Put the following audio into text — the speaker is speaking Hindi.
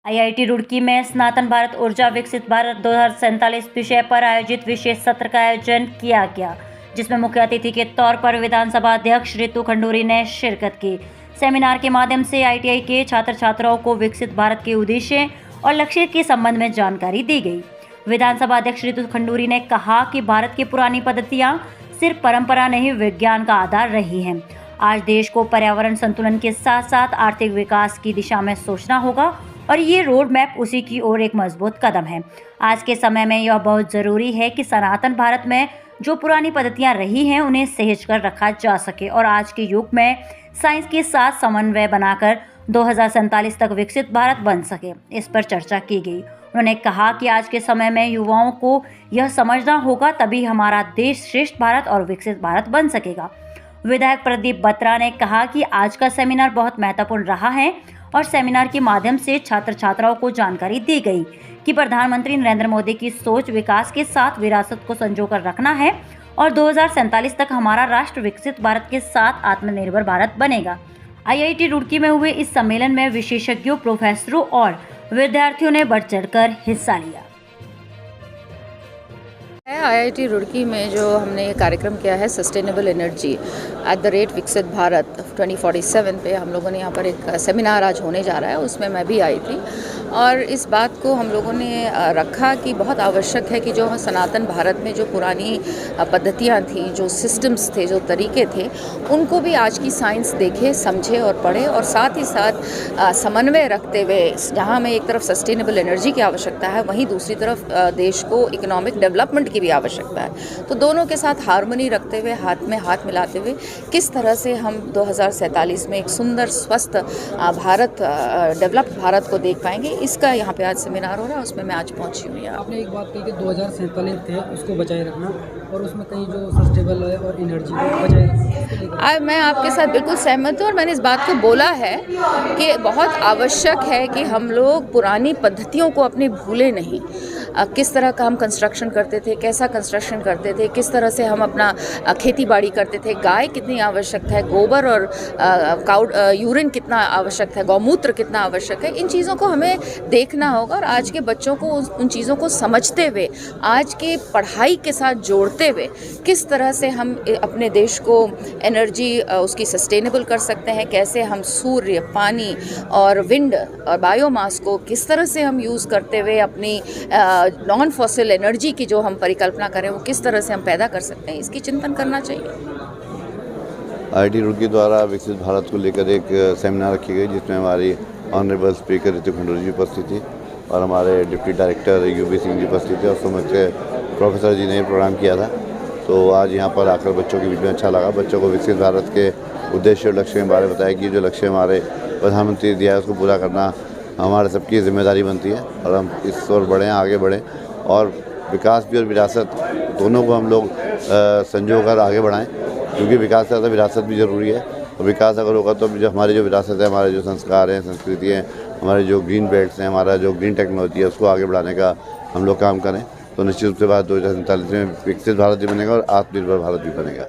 आईआईटी रुड़की में सनातन भारत ऊर्जा विकसित भारत 2047 विषय पर आयोजित विशेष सत्र का आयोजन किया गया, जिसमें मुख्य अतिथि के तौर पर विधानसभा अध्यक्ष रितु खंडूरी ने शिरकत की। सेमिनार के माध्यम से आईटीआई के छात्र छात्राओं को विकसित भारत के उद्देश्य और लक्ष्य के संबंध में जानकारी दी गई। विधानसभा अध्यक्ष रितु खंडूरी ने कहा कि भारत की पुरानी पद्धतियां सिर्फ परंपरा नहीं, विज्ञान का आधार रही हैं। आज देश को पर्यावरण संतुलन के साथ साथ आर्थिक विकास की दिशा में सोचना होगा और ये रोड मैप उसी की ओर एक मजबूत कदम है। आज के समय में यह बहुत ज़रूरी है कि सनातन भारत में जो पुरानी पद्धतियां रही हैं उन्हें सहेज कर रखा जा सके और आज के युग में साइंस के साथ समन्वय बनाकर 2047 तक विकसित भारत बन सके। इस पर चर्चा की गई। उन्होंने कहा कि आज के समय में युवाओं को यह समझना होगा, तभी हमारा देश श्रेष्ठ भारत और विकसित भारत बन सकेगा। विधायक प्रदीप बत्रा ने कहा कि आज का सेमिनार बहुत महत्वपूर्ण रहा है और सेमिनार के माध्यम से छात्र छात्राओं को जानकारी दी गई कि प्रधानमंत्री नरेंद्र मोदी की सोच विकास के साथ विरासत को संजोकर रखना है और 2047 तक हमारा राष्ट्र विकसित भारत के साथ आत्मनिर्भर भारत बनेगा। आईआईटी रुड़की में हुए इस सम्मेलन में विशेषज्ञों, प्रोफेसरों और विद्यार्थियों ने बढ़ चढ़कर हिस्सा लिया। आईआईटी रुड़की में जो हमने ये कार्यक्रम किया है sustainable energy at the rate विकसित भारत 2047 पे हम लोगों ने यहाँ पर एक सेमिनार आज होने जा रहा है, उसमें मैं भी आई थी और इस बात को हम लोगों ने रखा कि बहुत आवश्यक है कि जो सनातन भारत में जो पुरानी पद्धतियाँ थी, जो सिस्टम्स थे, जो तरीके थे, उनको भी आज की साइंस देखे, समझे और पढ़े और साथ ही साथ समन्वय रखते हुए जहाँ हमें एक तरफ सस्टेनेबल एनर्जी की आवश्यकता है, वहीं दूसरी तरफ देश को इकोनॉमिक डेवलपमेंट की भी आवश्यकता है। तो दोनों के साथ हार्मनी रखते हुए, हाथ में हाथ मिलाते हुए किस तरह से हम 2047 में एक सुंदर स्वस्थ भारत, डेवलप्ड भारत को देख पाएंगे, इसका यहाँ पे आज सेमिनार हो रहा है, उसमें मैं आज पहुँची हुई। आपने एक बात कही कि 2047 थे उसको बचाए रखना और उसमें कहीं जो सस्टेनेबल है और एनर्जी को बचाए रखना, मैं आपके साथ बिल्कुल सहमत हूँ और मैंने इस बात को बोला है कि बहुत आवश्यक है कि हम लोग पुरानी पद्धतियों को अपनी भूले नहीं। किस तरह का हम कंस्ट्रक्शन करते थे, कैसा कंस्ट्रक्शन करते थे, किस तरह से हम अपना खेती बाड़ी करते थे, गाय कितनी आवश्यक है, गोबर और काउ यूरिन कितना आवश्यक है, गौमूत्र कितना आवश्यक है, इन चीज़ों को हमें देखना होगा और आज के बच्चों को उन चीज़ों को समझते हुए, आज के पढ़ाई के साथ जोड़ते हुए किस तरह से हम अपने देश को एनर्जी उसकी सस्टेनेबल कर सकते हैं, कैसे हम सूर्य, पानी और विंड और बायोमास को किस तरह से हम यूज़ करते हुए अपनी नॉन फॉसिल एनर्जी की जो हम परिकल्पना करें वो किस तरह से हम पैदा कर सकते हैं, इसकी चिंतन करना चाहिए। आईआईटी रुड़की द्वारा विकसित भारत को लेकर एक सेमिनार रखी गई, जिसमें हमारी ऑनरेबल स्पीकर रितु खंडूरी जी उपस्थित थी और हमारे deputy director UV Singh ji उपस्थित थे और सुमित के प्रोफेसर जी ने प्रोग्राम किया था। तो आज यहाँ पर आकर बच्चों के बीच में अच्छा लगा। बच्चों को विकसित भारत के उद्देश्य और लक्ष्य के बारे में बताया कि जो लक्ष्य हमारे प्रधानमंत्री दिया है उसको पूरा करना हमारे सबकी जिम्मेदारी बनती है और हम इस ओर बढ़ें, आगे बढ़ें और विकास भी और विरासत दोनों को हम लोग संजो कर आगे बढ़ाएं, क्योंकि विकास से ज़्यादा विरासत भी ज़रूरी है और विकास अगर होगा तो जो हमारी जो विरासत है, हमारे जो संस्कार हैं, संस्कृति हैं, हमारे जो ग्रीन बेल्ट्स हैं, हमारा जो ग्रीन टेक्नोलॉजी है, उसको आगे बढ़ाने का हम लोग काम करें तो निश्चित रूप से भारत 2047 में विकसित भारत भी बनेगा और आत्मनिर्भर भारत भी बनेगा।